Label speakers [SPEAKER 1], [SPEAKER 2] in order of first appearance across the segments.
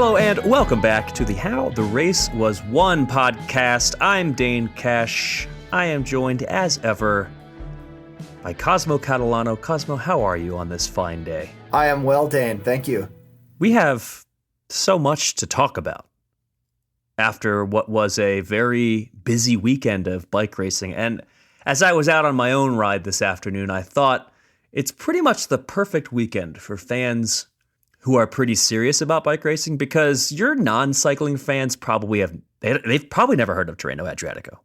[SPEAKER 1] Hello and welcome back to the How the Race Was Won podcast. I'm Dane Cash. I am joined as ever by Cosmo Catalano. Cosmo, how are you on this fine day?
[SPEAKER 2] I am well, Dane. Thank you.
[SPEAKER 1] We have so much to talk about after what was a very busy weekend of bike racing. And as I was out on my own ride this afternoon, I thought it's pretty much the perfect weekend for fans who are pretty serious about bike racing, because your non-cycling fans they've probably never heard of Tirreno-Adriatico.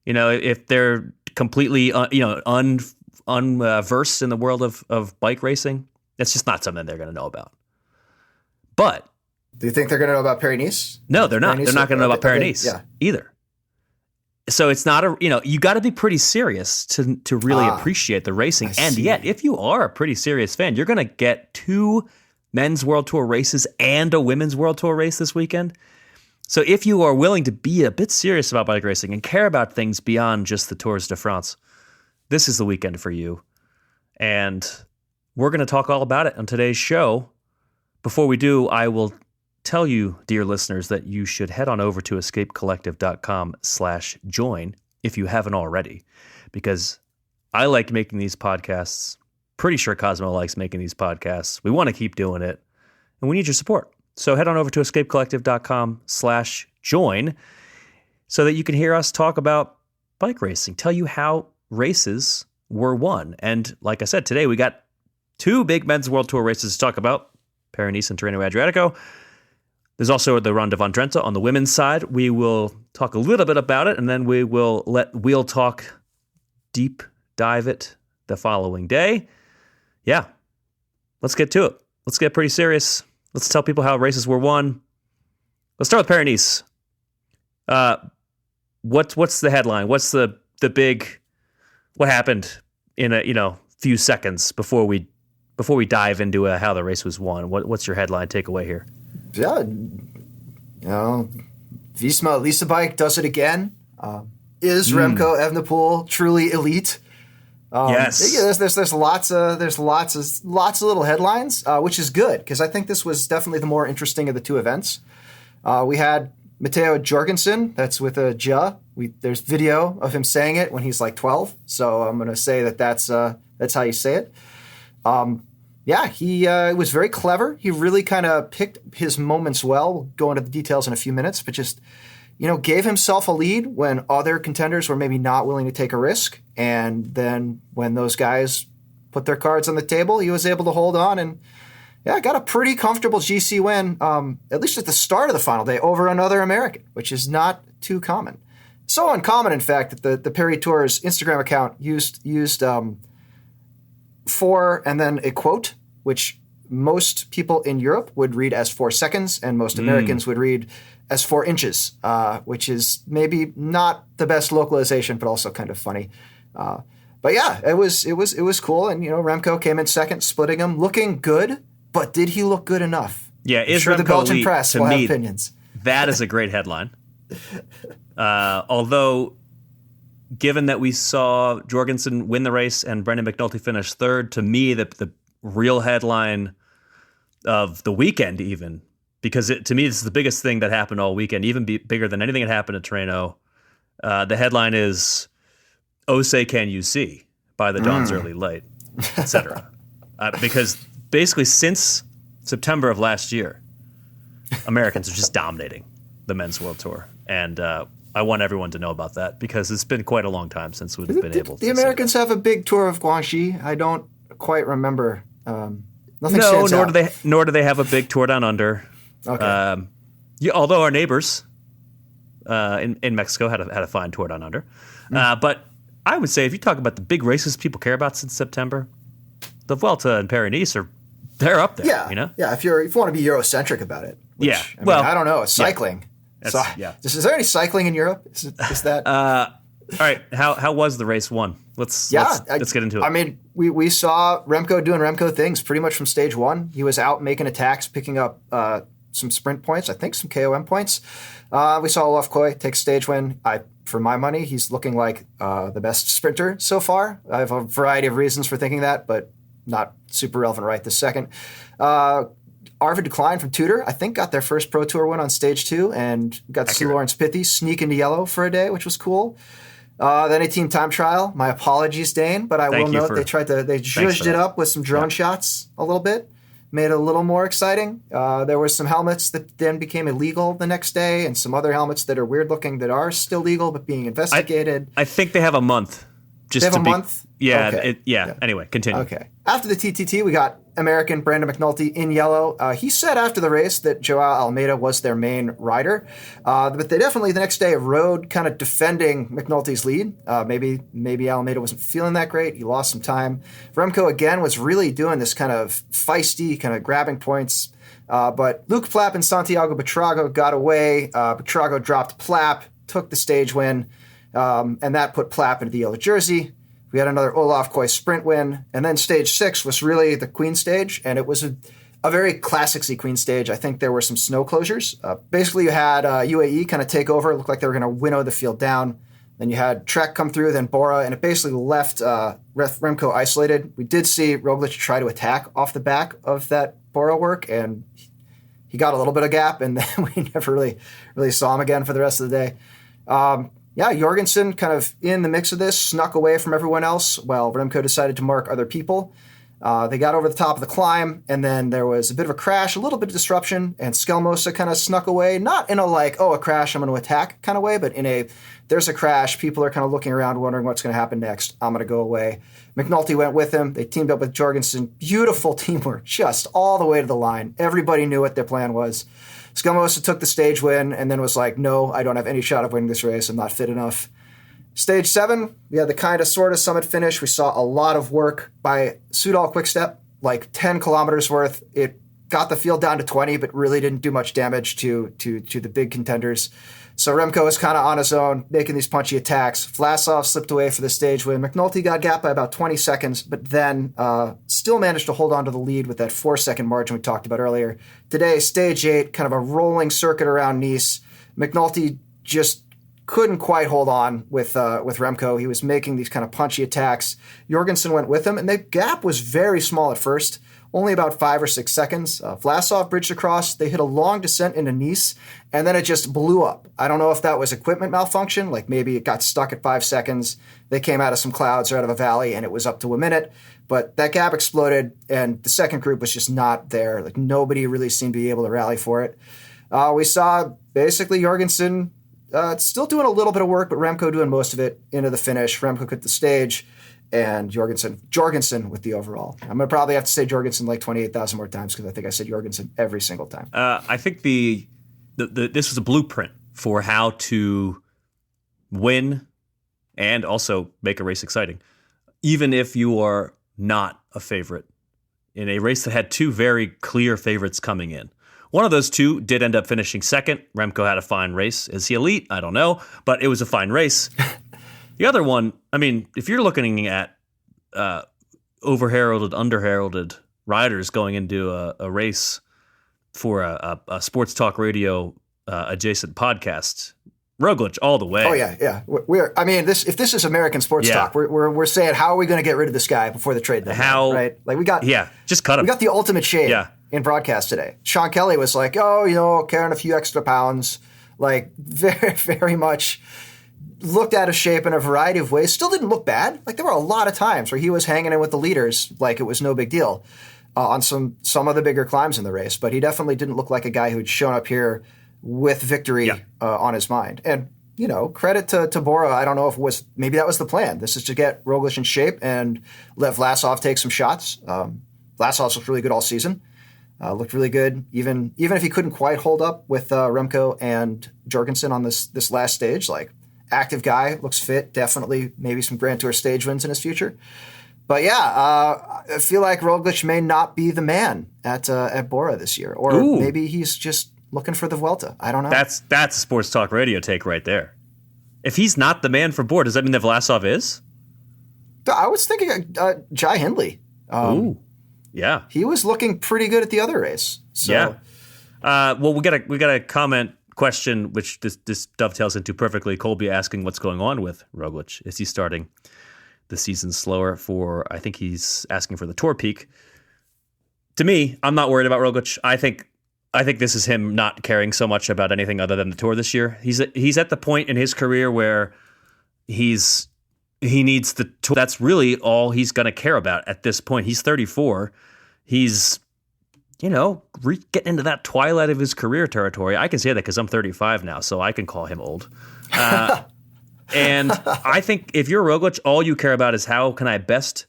[SPEAKER 1] You know, if they're completely unversed in the world of bike racing, it's just not something they're going to know about. But
[SPEAKER 2] do you think they're going to know about Paris-Nice?
[SPEAKER 1] No, they're not. They're not going to know about Paris-Nice either. So it's not you got to be pretty serious to really appreciate the racing. And yet, if you are a pretty serious fan, you're going to get two men's World Tour races and a women's World Tour race this weekend. So if you are willing to be a bit serious about bike racing and care about things beyond just the Tours de France, this is the weekend for you. And we're going to talk all about it on today's show. Before we do, I will tell you, dear listeners, that you should head on over to escapecollective.com/join if you haven't already, because I like making these podcasts. Pretty sure Cosmo likes making these podcasts. We want to keep doing it, and we need your support. So head on over to escapecollective.com/join so that you can hear us talk about bike racing, tell you how races were won. And like I said, today we got two big men's World Tour races to talk about, Paris-Nice and Tirreno-Adriatico. There's also the Ronde van Drenthe on the women's side. We will talk a little bit about it, and then we will let Wheel Talk deep dive it the following day. Yeah, let's get to it. Let's get pretty serious. Let's tell people how races were won. Let's start with Paris-Nice. What's the headline? What's the big? What happened in a few seconds before we dive into how the race was won? What's your headline takeaway here?
[SPEAKER 2] Yeah, Visma Lisa Bike does it again. Is Remco Evenepoel truly elite?
[SPEAKER 1] Yes.
[SPEAKER 2] Yeah, there's lots of little headlines, which is good, because I think this was definitely the more interesting of the two events. We had Matteo Jorgensen, that's with a J. There's video of him saying it when he's like 12, so I'm going to say that's how you say it. He was very clever. He really kind of picked his moments well. We'll go into the details in a few minutes, but just gave himself a lead when other contenders were maybe not willing to take a risk. And then when those guys put their cards on the table, he was able to hold on and, got a pretty comfortable GC win, at least at the start of the final day, over another American, which is not too common. So uncommon, in fact, that the Paris Tours Instagram account used four and then a quote, which most people in Europe would read as 4 seconds, and most Americans would read as 4 inches, which is maybe not the best localization, but also kind of funny. But yeah, it was cool. And Remco came in second, splitting him, looking good. But did he look good enough?
[SPEAKER 1] Yeah,
[SPEAKER 2] I'm sure
[SPEAKER 1] Remco
[SPEAKER 2] the Belgian
[SPEAKER 1] elite,
[SPEAKER 2] press will have opinions.
[SPEAKER 1] That is a great headline. Although, given that we saw Jorgensen win the race and Brendan McNulty finish third, to me the real headline of the weekend, even, because to me this is the biggest thing that happened all weekend, even bigger than anything that happened at Tirreno. The headline is "Oh, say can you see" by the Dawn's Early Light, etc. Because basically since September of last year, Americans are just dominating the men's World Tour, and I want everyone to know about that, because it's been quite a long time since we've been able to.
[SPEAKER 2] The Americans have a big Tour of Guangxi. I don't quite remember. Nothing stands out.
[SPEAKER 1] Nor do they have a big Tour Down Under. Okay. Although our neighbors in Mexico had a fine Tour Down Under. But I would say, if you talk about the big races people care about since September, the Vuelta and Paris-Nice they're up there.
[SPEAKER 2] Yeah, yeah. If you want to be Eurocentric about it, which, I don't know. It's cycling.
[SPEAKER 1] Yeah.
[SPEAKER 2] Is there any cycling in Europe? Is that?
[SPEAKER 1] All right. How was the race won? Let's get into it.
[SPEAKER 2] I mean, we saw Remco doing Remco things pretty much from stage one. He was out making attacks, picking up some sprint points, I think some KOM points. We saw Olaf Koy take stage win. For my money, he's looking like the best sprinter so far. I have a variety of reasons for thinking that, but not super relevant right this second. Arvid de Klein from Tudor, I think, got their first Pro Tour win on stage 2 and got to see Lawrence Pithy sneak into yellow for a day, which was cool. Then a team time trial. My apologies, Dane, but I will note they zhuzhed it up with some drone shots a little bit, made it a little more exciting. There were some helmets that then became illegal the next day, and some other helmets that are weird looking that are still legal but being investigated.
[SPEAKER 1] I think they have a month.
[SPEAKER 2] They have a month?
[SPEAKER 1] Yeah,
[SPEAKER 2] Okay.
[SPEAKER 1] Anyway, continue.
[SPEAKER 2] Okay. After the TTT, we got American Brandon McNulty in yellow. He said after the race that Joao Almeida was their main rider, but they definitely the next day rode kind of defending McNulty's lead. Maybe Almeida wasn't feeling that great. He lost some time. Remco again was really doing this kind of feisty, kind of grabbing points. But Luke Plapp and Santiago Buitrago got away. Buitrago dropped Plapp, took the stage win, and that put Plapp into the yellow jersey. We had another Olaf Koy sprint win, and then stage 6 was really the Queen stage, and it was a very classic-y Queen stage. I think there were some snow closures. Basically, you had UAE kind of take over. It looked like they were going to winnow the field down. Then you had Trek come through, then Bora, and it basically left Remco isolated. We did see Roglic try to attack off the back of that Bora work, and he got a little bit of gap, and then we never really saw him again for the rest of the day. Jorgensen kind of in the mix of this, snuck away from everyone else while Remco decided to mark other people. They got over the top of the climb, and then there was a bit of a crash, a little bit of disruption, and Skelmosa kind of snuck away, not in a a crash, I'm going to attack kind of way, but in a there's a crash, people are kind of looking around wondering what's going to happen next, I'm going to go away. McNulty went with him. They teamed up with Jorgensen. Beautiful teamwork, just all the way to the line. Everybody knew what their plan was. Skelmosa took the stage win and then was like, no, I don't have any shot of winning this race. I'm not fit enough. Stage 7, we had the kind of sort of summit finish. We saw a lot of work by Soudal Quickstep, like 10 kilometers worth. It got the field down to 20, but really didn't do much damage to the big contenders. So Remco was kind of on his own, making these punchy attacks. Vlasov slipped away for the stage win. McNulty got gapped by about 20 seconds, but then still managed to hold on to the lead with that 4-second margin we talked about earlier. Today, stage 8, kind of a rolling circuit around Nice. McNulty just couldn't quite hold on with Remco. He was making these kind of punchy attacks. Jorgensen went with him, and the gap was very small at first, only about 5 or 6 seconds. Vlasov bridged across. They hit a long descent into Nice, and then it just blew up. I don't know if that was equipment malfunction, like maybe it got stuck at 5 seconds. They came out of some clouds or out of a valley, and it was up to a minute. But that gap exploded, and the second group was just not there. Like nobody really seemed to be able to rally for it. We saw basically Jorgensen still doing a little bit of work, but Remco doing most of it into the finish. Remco quit the stage. And Jorgensen with the overall. I'm going to probably have to say Jorgensen like 28,000 more times because I think I said Jorgensen every single time.
[SPEAKER 1] I think this was a blueprint for how to win and also make a race exciting, even if you are not a favorite in a race that had 2 very clear favorites coming in. One of those 2 did end up finishing second. Remco had a fine race. Is he elite? I don't know, but it was a fine race. The other one, I mean, if you're looking at over-heralded, under-heralded riders going into a race for a sports talk radio adjacent podcast, Roglič all the way.
[SPEAKER 2] Oh yeah. If this is American sports talk, we're saying how are we going to get rid of this guy before the trade deadline, right? Like
[SPEAKER 1] just cut him.
[SPEAKER 2] We got the ultimate shade in broadcast today. Sean Kelly was like, carrying a few extra pounds, like very, very much. Looked out of shape in a variety of ways. Still didn't look bad. Like there were a lot of times where he was hanging in with the leaders like it was no big deal on some of the bigger climbs in the race. But he definitely didn't look like a guy who'd shown up here with victory on his mind. And, credit to Bora. I don't know if maybe that was the plan. This is to get Roglič in shape and let Vlasov take some shots. Vlasov looked really good all season. Looked really good, even if he couldn't quite hold up with Remco and Jorgensen on this last stage. Like, active guy, looks fit, definitely maybe some Grand Tour stage wins in his future. But I feel like Roglič may not be the man at Bora this year. Or maybe he's just looking for the Vuelta. I don't know.
[SPEAKER 1] That's a sports talk radio take right there. If he's not the man for Bora, does that mean that Vlasov is?
[SPEAKER 2] I was thinking Jai Hindley.
[SPEAKER 1] Yeah.
[SPEAKER 2] He was looking pretty good at the other race. So.
[SPEAKER 1] Yeah. Well, we got a comment question, which this dovetails into perfectly. Colby asking what's going on with Roglič. Is he starting the season slower I think he's asking for the Tour peak. to me, I'm not worried about Roglič. I think this is him not caring so much about anything other than the Tour this year. He's at the point in his career where he needs the Tour. That's really all he's going to care about at this point. He's 34. He's, getting into that twilight of his career territory. I can say that because I'm 35 now, so I can call him old. And I think if you're Roglič, all you care about is how can I best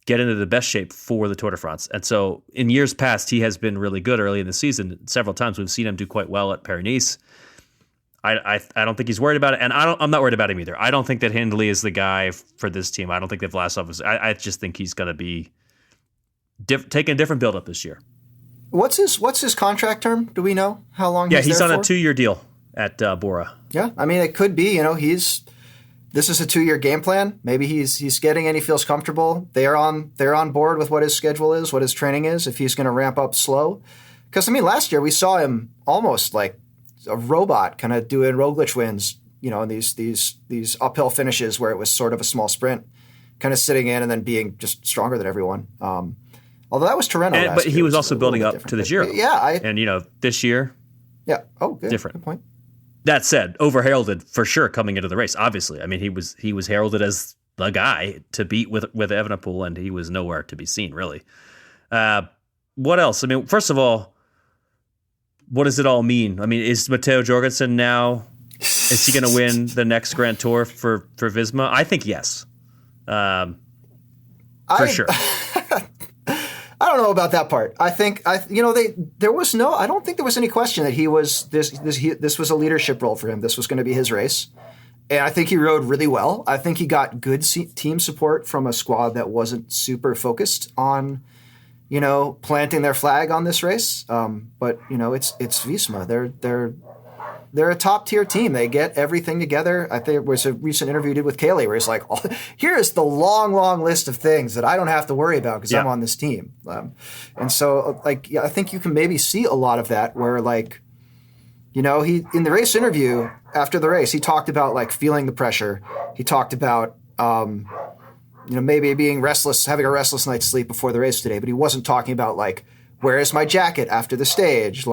[SPEAKER 1] get into the best shape for the Tour de France. And so in years past, he has been really good early in the season. Several times we've seen him do quite well at Paris-Nice. I don't think he's worried about it, and I'm not worried about him either. I don't think that Hindley is the guy for this team. I don't think that Vlasov is. I just think he's going to be taking a different build-up this year.
[SPEAKER 2] What's his contract term? Do we know how long?
[SPEAKER 1] He's
[SPEAKER 2] there
[SPEAKER 1] on
[SPEAKER 2] for?
[SPEAKER 1] a 2-year deal at Bora.
[SPEAKER 2] Yeah, I mean, it could be. This is a 2-year game plan. Maybe he's getting and he feels comfortable. They're on board with what his schedule is, what his training is. If he's going to ramp up slow, because last year we saw him almost like a robot, kind of doing Roglič wins, in these uphill finishes where it was sort of a small sprint, kind of sitting in and then being just stronger than everyone. Although that was Tirreno,
[SPEAKER 1] but he was also building up to the Giro.
[SPEAKER 2] Yeah,
[SPEAKER 1] this year,
[SPEAKER 2] yeah. Oh, good.
[SPEAKER 1] Different.
[SPEAKER 2] Good point.
[SPEAKER 1] That said, over-heralded for sure coming into the race, obviously. I mean, he was heralded as the guy to beat with Evenepoel, and he was nowhere to be seen, really. What else? I mean, first of all, what does it all mean? I mean, is Matteo Jorgensen now, is he going to win the next Grand Tour for Visma? I think yes. For sure.
[SPEAKER 2] I don't know about that part. I think I don't think there was any question that he was this was a leadership role for him. This was going to be his race. And I think he rode really well. I think he got good team support from a squad that wasn't super focused on, planting their flag on this race. But it's Visma. They're a top tier team. They get everything together. I think there was a recent interview he did with Cayley where he's like, oh, here's the long, long list of things that I don't have to worry about because I'm on this team. And so I think you can maybe see a lot of that where he, in the race interview after the race, he talked about feeling the pressure. He talked about, maybe being restless, having a restless night's sleep before the race today, but he wasn't talking about where is my jacket after the stage?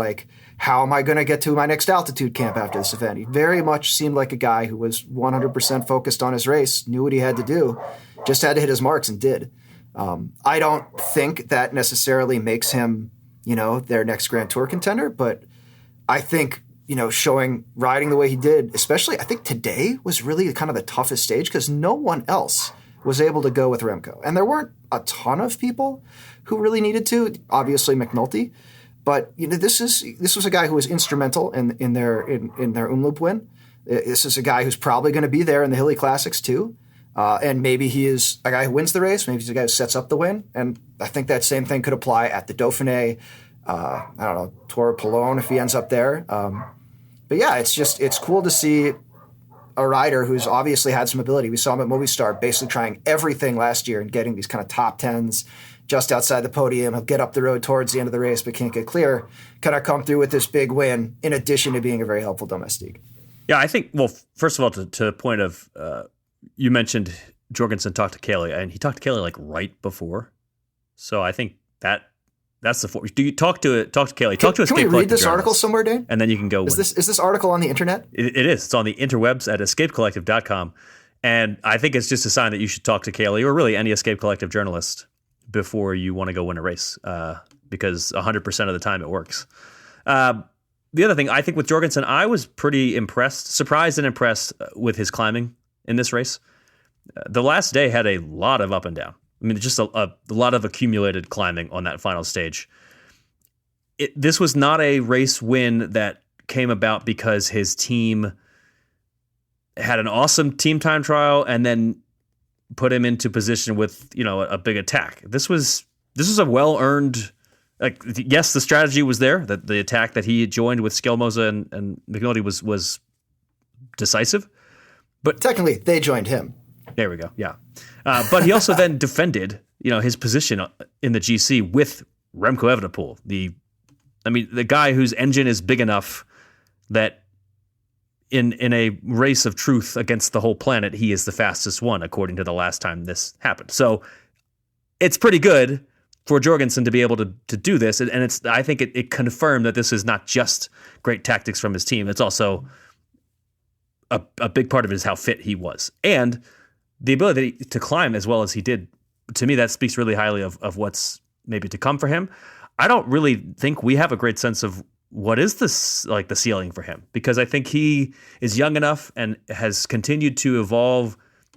[SPEAKER 2] How am I going to get to my next altitude camp after this event? He very much seemed like a guy who was 100% focused on his race, knew what he had to do, just had to hit his marks and did. I don't think that necessarily makes him, their next Grand Tour contender, but I think, riding the way he did, especially I think today was really kind of the toughest stage because no one else was able to go with Remco. And there weren't a ton of people who really needed to, obviously McNulty. But this was a guy who was instrumental in their Umloop win. This is a guy who's probably going to be there in the Hilly Classics too, and maybe he is a guy who wins the race. Maybe he's a guy who sets up the win. And I think that same thing could apply at the Dauphiné. I don't know, Tour Pologne if he ends up there. But yeah, it's cool to see a rider who's obviously had some ability. We saw him at Movistar basically trying everything last year and getting these kind of top tens. Just outside the podium, he'll get up the road towards the end of the race, but can't get clear. Kind of come through with this big win, in addition to being a very helpful domestique.
[SPEAKER 1] Yeah, I think. Well, first of all, to the point of you mentioned Jorgensen talked to Cayley, and he talked to Cayley right before. So I think that's the. Do you talk to Cayley? Talk to Escape Collective.
[SPEAKER 2] Can we read this article somewhere, Dane?
[SPEAKER 1] And then you can go.
[SPEAKER 2] Is this article on the internet?
[SPEAKER 1] It is. It's on the interwebs at escapecollective.com, and I think it's just a sign that you should talk to Cayley or really any Escape Collective journalist before you want to go win a race, because 100% of the time it works. The other thing, I think with Jorgensen, I was pretty surprised and impressed with his climbing in this race. The last day had a lot of up and down. I mean, just a lot of accumulated climbing on that final stage. This was not a race win that came about because his team had an awesome team time trial and then put him into position with, a big attack. This was a well-earned, yes, the strategy was there, that the attack that he joined with Skelmoza and McNulty was decisive. But
[SPEAKER 2] technically, they joined him.
[SPEAKER 1] There we go, yeah. But he also then defended, his position in the GC with Remco Evenepoel, the guy whose engine is big enough that in a race of truth against the whole planet, he is the fastest one, according to the last time this happened. So it's pretty good. for Jorgensen to be able to do this, and I think it confirmed that this is not just great tactics from his team. It's also a big part of it is how fit he was. And the ability to climb as well as he did, to me, that speaks really highly of what's maybe to come for him. I don't really think we have a great sense of what is this, like the ceiling for him, because I think he is young enough and has continued to evolve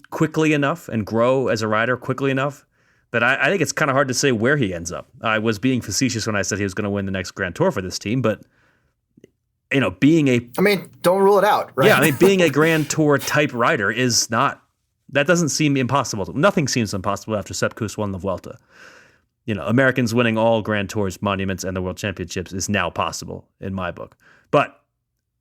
[SPEAKER 1] quickly enough and grow as a rider quickly enough that I think it's kind of hard to say where he ends up. I was being facetious when I said he was going to win the next Grand Tour for this team, but
[SPEAKER 2] don't rule it out, right?
[SPEAKER 1] Yeah, being a Grand Tour type rider that doesn't seem impossible. Nothing seems impossible after Sepp Kuss won the Vuelta. Americans winning all Grand Tours, monuments, and the World Championships is now possible in my book. But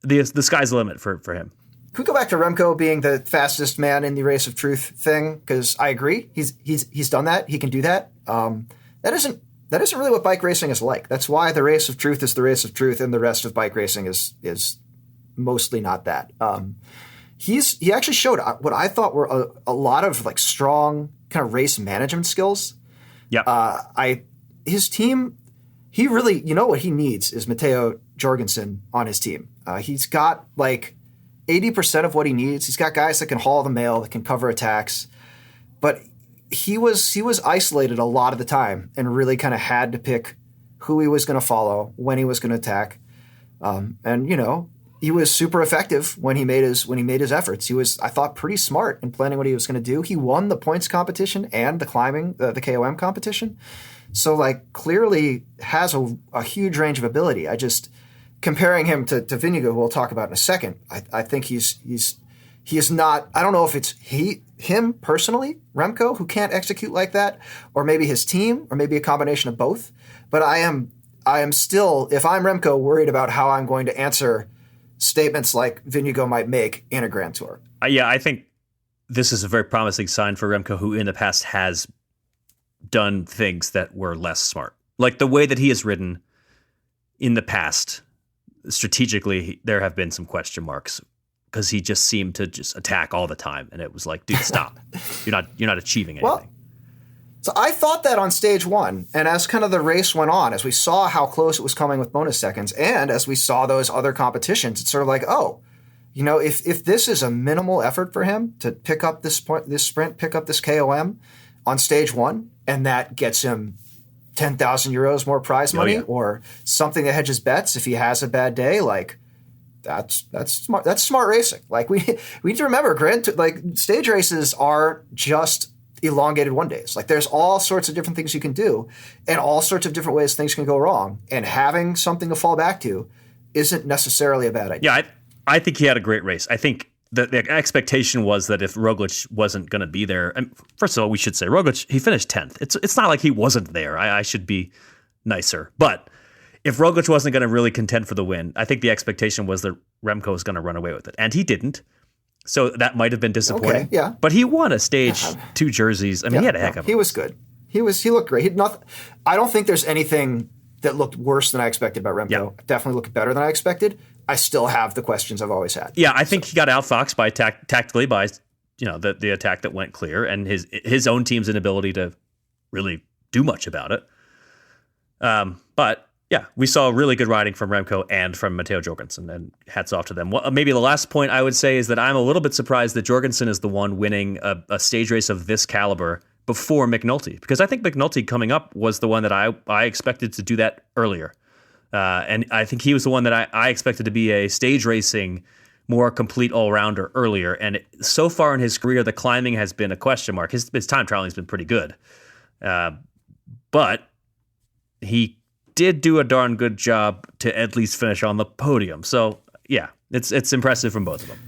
[SPEAKER 1] the sky's the limit for him.
[SPEAKER 2] Can we go back to Remco being the fastest man in the race of truth thing? Because I agree, he's done that. He can do that. That isn't really what bike racing is like. That's why the race of truth is the race of truth, and the rest of bike racing is mostly not that. He actually showed what I thought were a lot of like strong kind of race management skills.
[SPEAKER 1] Yeah.
[SPEAKER 2] His team, he really, what he needs is Matteo Jorgensen on his team. He's got like 80% of what he needs. He's got guys that can haul the mail, that can cover attacks, but he was isolated a lot of the time and really kind of had to pick who he was going to follow, when he was going to attack. He was super effective when he made his efforts. He was, I thought, pretty smart in planning what he was going to do. He won the points competition and the climbing, the KOM competition. So clearly has a huge range of ability. I just, comparing him to Vingegaard, who we'll talk about in a second, I think he is not, I don't know if it's him personally, Remco, who can't execute like that, or maybe his team, or maybe a combination of both. But I am still, if I'm Remco, worried about how I'm going to answer statements like Vingegaard might make in a Grand Tour.
[SPEAKER 1] I think this is a very promising sign for Remco, who in the past has done things that were less smart. Like the way that he has ridden in the past, strategically, there have been some question marks because he just seemed to just attack all the time. And it was like, dude, stop. You're not achieving anything.
[SPEAKER 2] Well, so I thought that on stage one, and as kind of the race went on, as we saw how close it was coming with bonus seconds, and as we saw those other competitions, it's sort of like, if this is a minimal effort for him to pick up this sprint, pick up this KOM on stage one, and that gets him 10,000 euros more prize money, or something that hedges bets if he has a bad day, that's smart. That's smart racing. We need to remember, stage races are just elongated one days. There's all sorts of different things you can do and all sorts of different ways things can go wrong. And having something to fall back to isn't necessarily a bad idea.
[SPEAKER 1] Yeah, I think he had a great race. I think the expectation was that if Roglič wasn't going to be there, and first of all, we should say Roglič, he finished 10th. It's not like he wasn't there. I should be nicer. But if Roglič wasn't going to really contend for the win, I think the expectation was that Remco was going to run away with it. And he didn't. So that might have been disappointing.
[SPEAKER 2] Okay, yeah.
[SPEAKER 1] But he won a stage 2 jerseys. He had a heck of a
[SPEAKER 2] He was good. He looked great. I don't think there's anything that looked worse than I expected about Remco.
[SPEAKER 1] Yeah.
[SPEAKER 2] Definitely looked better than I expected. I still have the questions I've always had.
[SPEAKER 1] Yeah, I think he got outfoxed by tactically by the attack that went clear and his own team's inability to really do much about it. But yeah, we saw really good riding from Remco and from Matteo Jorgensen, and hats off to them. Maybe the last point I would say is that I'm a little bit surprised that Jorgensen is the one winning a stage race of this caliber before McNulty, because I think McNulty coming up was the one that I expected to do that earlier. And I think he was the one that I expected to be a stage racing, more complete all-rounder earlier. And so far in his career, the climbing has been a question mark. His time trialing has been pretty good. But he did do a darn good job to at least finish on the podium. So, yeah, it's impressive from both of them.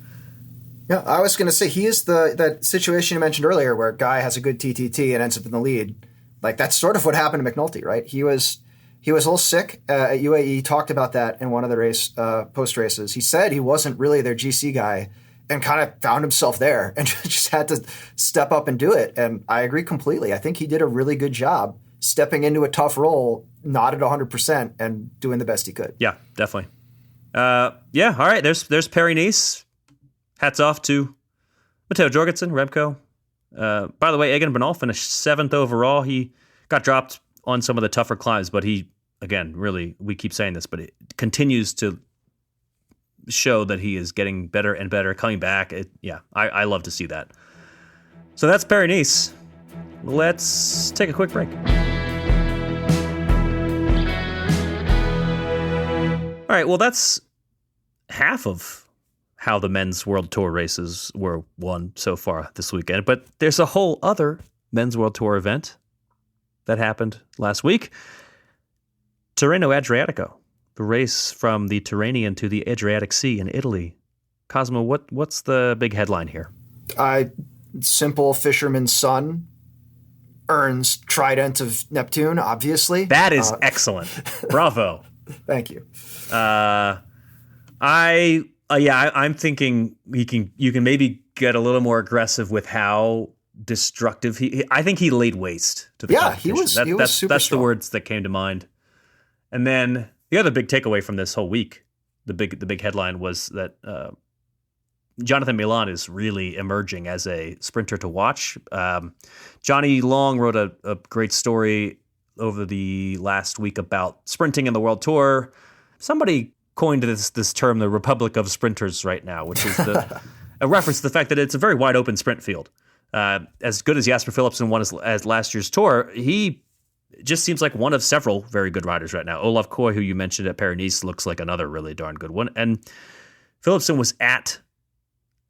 [SPEAKER 2] Yeah, I was going to say, he is that situation you mentioned earlier where a guy has a good TTT and ends up in the lead. That's sort of what happened to McNulty, right? He was a little sick at UAE. He talked about that in one of the race post races. He said he wasn't really their GC guy and kind of found himself there and just had to step up and do it. And I agree completely. I think he did a really good job stepping into a tough role, not at 100%, and doing the best he could.
[SPEAKER 1] Yeah, definitely. All right. There's Paris-Nice. Hats off to Matteo Jorgensen, Remco. By the way, Egan Bernal finished 7th overall. He got dropped on some of the tougher climbs, but he, again, really, we keep saying this, but it continues to show that he is getting better and better, coming back. I love to see that. So that's Paris-Nice. Let's take a quick break. All right, well, that's half of how the men's World Tour races were won so far this weekend. But there's a whole other men's World Tour event that happened last week. Tirreno-Adriatico, the race from the Tyrrhenian to the Adriatic Sea in Italy. Cosmo, what's the big headline here?
[SPEAKER 2] Simple fisherman's son earns Trident of Neptune, obviously.
[SPEAKER 1] That is excellent. Bravo.
[SPEAKER 2] Thank you.
[SPEAKER 1] I'm thinking you can maybe get a little more aggressive with how destructive I think he laid waste to the competition.
[SPEAKER 2] He was super
[SPEAKER 1] that's
[SPEAKER 2] strong.
[SPEAKER 1] The words that came to mind. And then the other big takeaway from this whole week, the big headline was that Jonathan Milan is really emerging as a sprinter to watch. Johnny Long wrote a great story over the last week about sprinting in the World Tour. Somebody coined this term, the Republic of Sprinters right now, which is a reference to the fact that it's a very wide open sprint field. As good as Jasper Philipsen won as last year's Tour, he just seems like one of several very good riders right now. Olaf Koy, who you mentioned at Paris-Nice, looks like another really darn good one. And Philipsen was at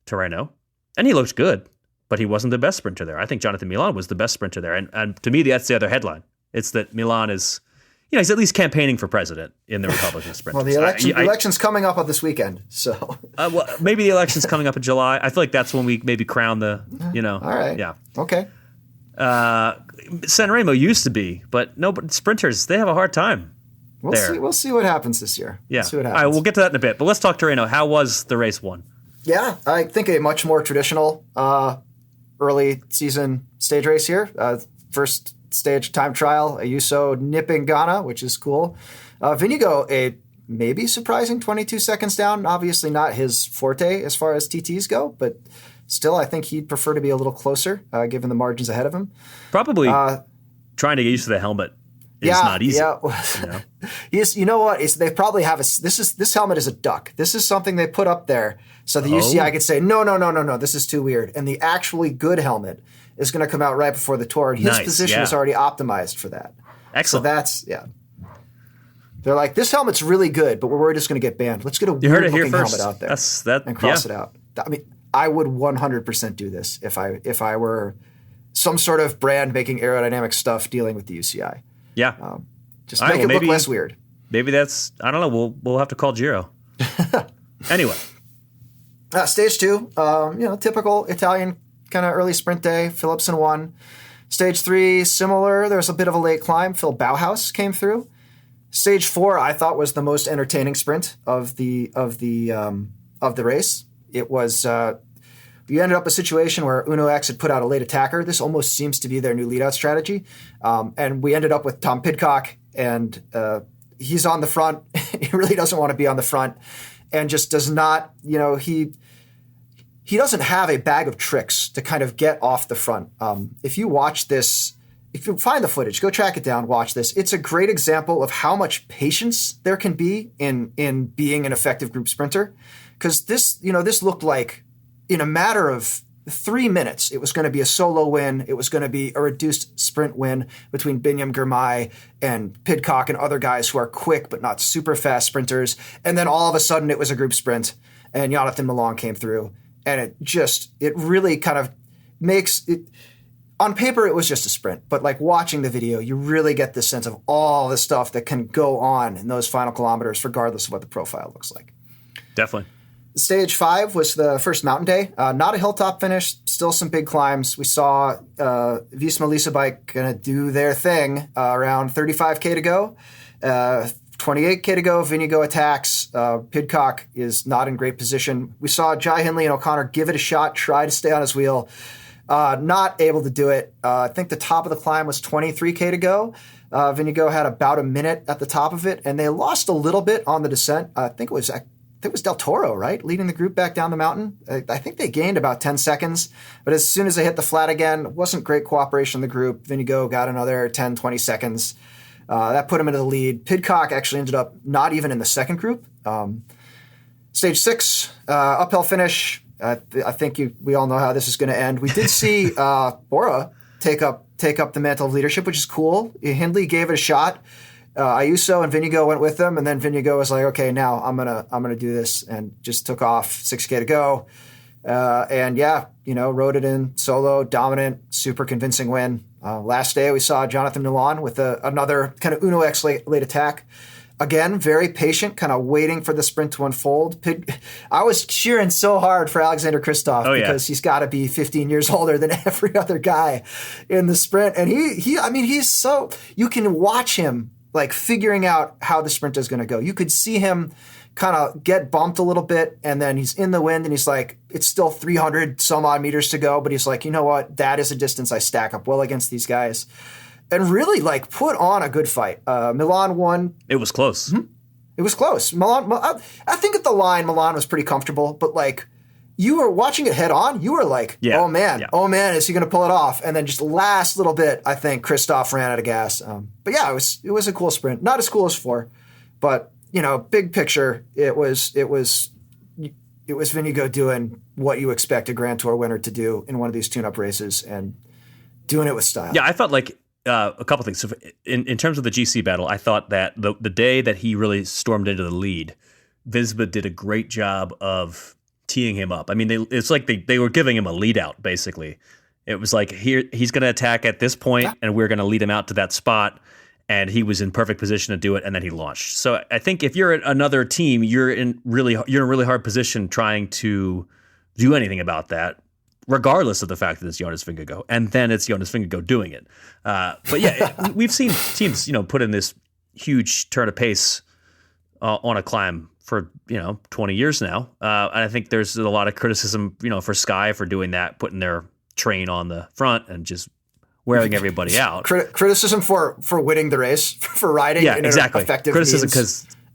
[SPEAKER 1] Tirreno, and he looked good, but he wasn't the best sprinter there. I think Jonathan Milan was the best sprinter there. And to me, that's the other headline. It's that Milan is, he's at least campaigning for president in the Republic of Sprinters.
[SPEAKER 2] Well, the election's coming up on this weekend, so.
[SPEAKER 1] Maybe the election's coming up in July. I feel like that's when we maybe crown the,
[SPEAKER 2] All right.
[SPEAKER 1] Yeah.
[SPEAKER 2] Okay.
[SPEAKER 1] Sanremo used to be, but sprinters, they have a hard time.
[SPEAKER 2] We'll see what happens this year.
[SPEAKER 1] Yeah.
[SPEAKER 2] We'll see what
[SPEAKER 1] All
[SPEAKER 2] happens.
[SPEAKER 1] right, we'll get to that in a bit, but let's talk Tirreno. How was the race won?
[SPEAKER 2] Yeah, I think a much more traditional early season stage race here. First stage time trial, Ayuso nipping Ghana, which is cool. Vingegaard, a maybe surprising 22 seconds down. Obviously not his forte as far as TTs go, but still I think he'd prefer to be a little closer given the margins ahead of him.
[SPEAKER 1] Probably trying to get used to the helmet is not easy.
[SPEAKER 2] Yeah. You know what? They probably have this helmet is a duck. This is something they put up there so the UCI could say, no, this is too weird. And the actually good helmet is going to come out right before the Tour. And his position is already optimized for that.
[SPEAKER 1] Excellent.
[SPEAKER 2] So they're like, this helmet's really good, but we're worried it's going to get banned. Let's get a weird-looking helmet out there and cross it out. I mean, I would 100% do this if I were some sort of brand making aerodynamic stuff dealing with the UCI.
[SPEAKER 1] Yeah.
[SPEAKER 2] Just make it look less weird.
[SPEAKER 1] Maybe that's, I don't know, we'll have to call Giro. Anyway.
[SPEAKER 2] Stage 2, typical Italian kind of early sprint day. Philipsen won. Stage 3, similar. There's a bit of a late climb. Phil Bauhaus came through. Stage 4, I thought, was the most entertaining sprint of the race. It was we ended up a situation where Uno X had put out a late attacker. This almost seems to be their new lead-out strategy. And we ended up with Tom Pidcock, and he's on the front. He really doesn't want to be on the front, and just does not. He doesn't have a bag of tricks to kind of get off the front. If you watch this, if you find the footage, go track it down, watch this. It's a great example of how much patience there can be in being an effective group sprinter. Because this looked like in a matter of 3 minutes, it was going to be a solo win. It was going to be a reduced sprint win between Binyam Girmay and Pidcock and other guys who are quick but not super fast sprinters. And then all of a sudden it was a group sprint and Jonathan Milan came through. And it really kind of makes it, on paper it was just a sprint, but like watching the video, you really get this sense of all the stuff that can go on in those final kilometers, regardless of what the profile looks like.
[SPEAKER 1] Definitely.
[SPEAKER 2] Stage 5 was the first mountain day. Not a hilltop finish, still some big climbs. We saw Visma Lease Bike going to do their thing around 35K to go. 28K to go, Vingegaard attacks. Pidcock is not in great position. We saw Jai Hindley and O'Connor give it a shot, try to stay on his wheel. Not able to do it. I think the top of the climb was 23K to go. Vingegaard had about a minute at the top of it, and they lost a little bit on the descent. I think it was think it was Del Toro, right? Leading the group back down the mountain. I think they gained about 10 seconds, but as soon as they hit the flat again, wasn't great cooperation in the group. Vingegaard got another 10, 20 seconds. That put him into the lead. Pidcock actually ended up not even in the second group. Stage 6, uphill finish. I think we all know how this is going to end. We did see Bora take up the mantle of leadership, which is cool. Hindley gave it a shot. Ayuso and Vingegaard went with them, and then Vingegaard was like, "Okay, now I'm gonna do this," and just took off. 6K to go, and rode it in solo, dominant, super convincing win. Last day we saw Jonathan Milan with another kind of Uno X late attack. Again, very patient, kind of waiting for the sprint to unfold. I was cheering so hard for Alexander Kristoff because he's got to be 15 years older than every other guy in the sprint. And he's so, you can watch him like figuring out how the sprint is going to go. You could see him kind of get bumped a little bit, and then he's in the wind, and he's like, it's still 300 some odd meters to go, but he's like, you know what? That is a distance I stack up well against these guys. And really, like, put on a good fight. Milan won.
[SPEAKER 1] It was close.
[SPEAKER 2] Mm-hmm. It was close. Milan. I think at the line, Milan was pretty comfortable. But like, you were watching it head on. You were like, oh man, is he going to pull it off? And then just last little bit, I think Kristoff ran out of gas. But yeah, it was a cool sprint. Not as cool as 4, but big picture, it was Vingegaard doing what you expect a Grand Tour winner to do in one of these tune-up races and doing it with style.
[SPEAKER 1] Yeah, I felt like. A couple things. So in terms of the GC battle, I thought that the day that he really stormed into the lead, Visma did a great job of teeing him up. I mean, it's like they were giving him a lead out, basically. It was like, here he's going to attack at this point, and we're going to lead him out to that spot, and he was in perfect position to do it, and then he launched. So I think if you're another team, you're in a really hard position trying to do anything about that, regardless of the fact that it's Jonas Vingegaard, and then it's Jonas Vingegaard doing it. But yeah, we've seen teams, put in this huge turn of pace on a climb for 20 years now, and I think there's a lot of criticism, for Sky for doing that, putting their train on the front and just wearing everybody out.
[SPEAKER 2] Criticism for winning the race, for riding in
[SPEAKER 1] exactly.
[SPEAKER 2] an effective
[SPEAKER 1] criticism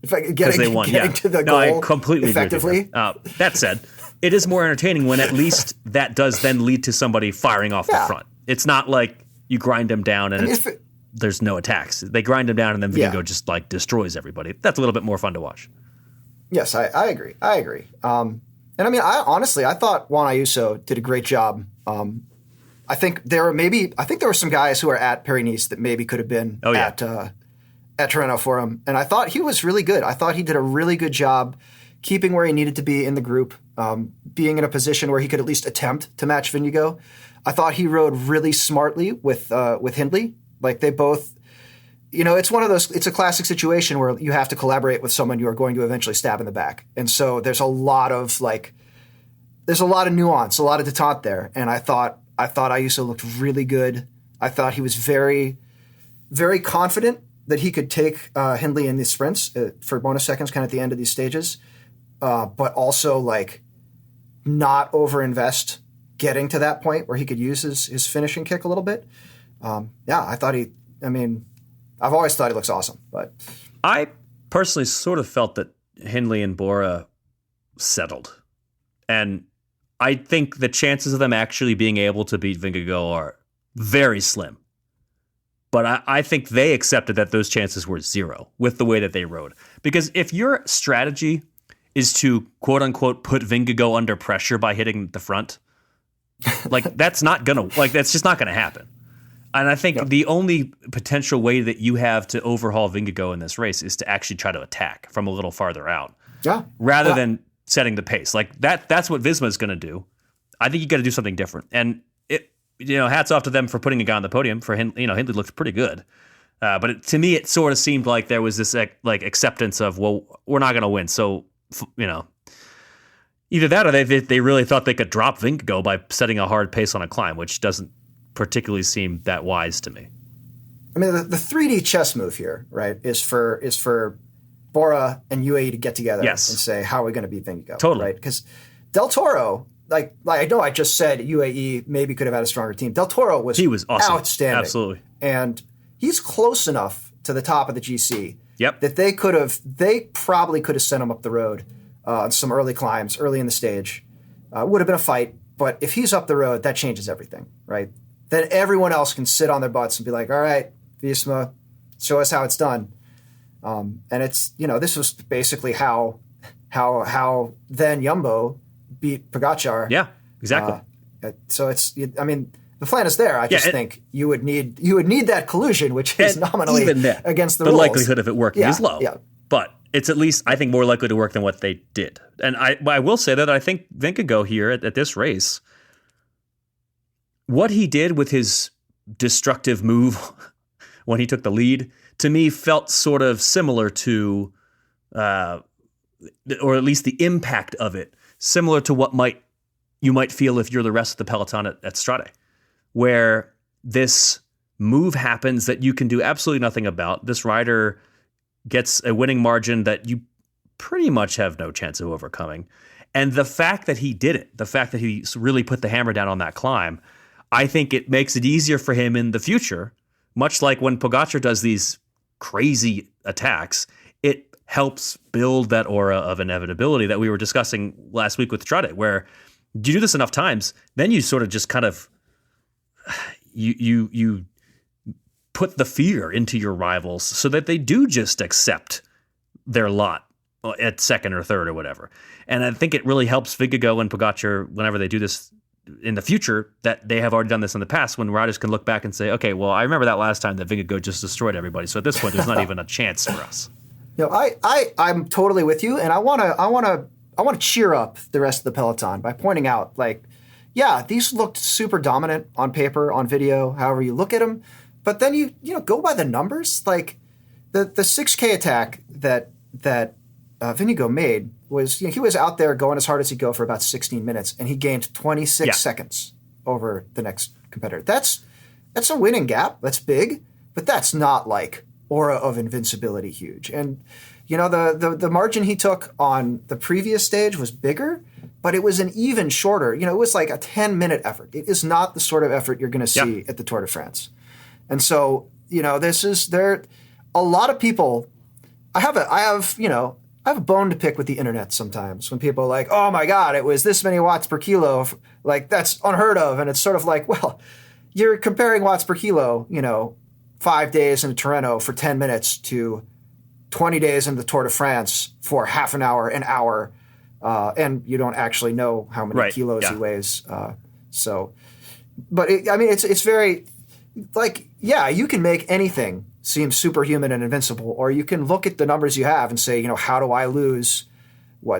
[SPEAKER 1] because they won.
[SPEAKER 2] Getting to the goal
[SPEAKER 1] I completely effectively. Agree with you. That said, it is more entertaining when at least that does then lead to somebody firing off the front. It's not like you grind them down and there's no attacks. They grind them down and then Vingegaard just like destroys everybody. That's a little bit more fun to watch.
[SPEAKER 2] Yes, I agree. And I mean, I thought Juan Ayuso did a great job. I think there were some guys who are at Paris-Nice that maybe could have been at Tirreno for him. And I thought he was really good. I thought he did a really good job keeping where he needed to be in the group, being in a position where he could at least attempt to match Vingegaard. I thought he rode really smartly with Hindley. Like they both, it's one of those, it's a classic situation where you have to collaborate with someone you are going to eventually stab in the back. And so there's a lot of nuance, a lot of detente there. And I thought Ayuso looked really good. I thought he was very, very confident that he could take Hindley in these sprints for bonus seconds kind of at the end of these stages. But also like not overinvest getting to that point where he could use his finishing kick a little bit. I thought I've always thought he looks awesome. But
[SPEAKER 1] I personally sort of felt that Hindley and Bora settled. And I think the chances of them actually being able to beat Vingegaard are very slim. But I think they accepted that those chances were zero with the way that they rode. Because if your strategy is to, quote unquote, put Vingegaard under pressure by hitting the front, like that's just not going to happen. And I think the only potential way that you have to overhaul Vingegaard in this race is to actually try to attack from a little farther out. Yeah. Rather than setting the pace. Like that's what Visma is going to do. I think you got to do something different. And hats off to them for putting a guy on the podium. For Hindley, Hindley looked pretty good. But to me, it sort of seemed like there was this like acceptance of, well, we're not going to win. So, either that or they really thought they could drop Vingegaard by setting a hard pace on a climb, which doesn't particularly seem that wise to me.
[SPEAKER 2] I mean, the 3D chess move here, right, is for Bora and UAE to get together and say, how are we going to beat Vingegaard?
[SPEAKER 1] Totally.
[SPEAKER 2] Right? Because Del Toro, like I know I just said UAE maybe could have had a stronger team. Del Toro was
[SPEAKER 1] awesome.
[SPEAKER 2] Outstanding.
[SPEAKER 1] Absolutely.
[SPEAKER 2] And he's close enough to the top of the GC
[SPEAKER 1] that they
[SPEAKER 2] probably could have sent him up the road on some early climbs, early in the stage. Would have been a fight, but if he's up the road, that changes everything, right? Then everyone else can sit on their butts and be like, all right, Visma, show us how it's done. And it's, this was basically how then Jumbo beat Pogačar.
[SPEAKER 1] Yeah, exactly.
[SPEAKER 2] So the plan is there. I just think you would need that collusion, which is nominally against the rules.
[SPEAKER 1] The likelihood of it working is low.
[SPEAKER 2] Yeah.
[SPEAKER 1] But it's at least, I think, more likely to work than what they did. And I will say that I think Vingegaard here at this race, what he did with his destructive move when he took the lead, to me felt sort of similar to, or at least the impact of it, similar to what you might feel if you're the rest of the peloton at Strade, where this move happens that you can do absolutely nothing about. This rider gets a winning margin that you pretty much have no chance of overcoming. And the fact that he did it, the fact that he really put the hammer down on that climb, I think it makes it easier for him in the future, much like when Pogačar does these crazy attacks, it helps build that aura of inevitability that we were discussing last week with Strade, where you do this enough times, then you sort of just kind of, you put the fear into your rivals so that they do just accept their lot at second or third or whatever. And I think it really helps Vingegaard and Pogačar whenever they do this in the future, that they have already done this in the past, when riders can look back and say, okay, well, I remember that last time that Vingegaard just destroyed everybody. So at this point, there's not even a chance for us.
[SPEAKER 2] I'm totally with you, and I want to cheer up the rest of the peloton by pointing out, these looked super dominant on paper, on video, however you look at them. But then you go by the numbers. Like the 6K attack that Vingegaard made was, he was out there going as hard as he could go for about 16 minutes, and he gained 26 seconds over the next competitor. That's a winning gap. That's big, but that's not like aura of invincibility huge. And the margin he took on the previous stage was bigger, but it was an even shorter. It was like a 10-minute effort. It is not the sort of effort you're going to see at the Tour de France. And so, there a lot of people. I have a bone to pick with the internet sometimes when people are like, oh my God, it was this many watts per kilo. Like, that's unheard of. And it's sort of like, well, you're comparing watts per kilo, 5 days in Tirreno for 10 minutes to 20 days in the Tour de France for half an hour, and you don't actually know how many kilos he weighs. It's very, you can make anything seem superhuman and invincible, or you can look at the numbers you have and say, how do I lose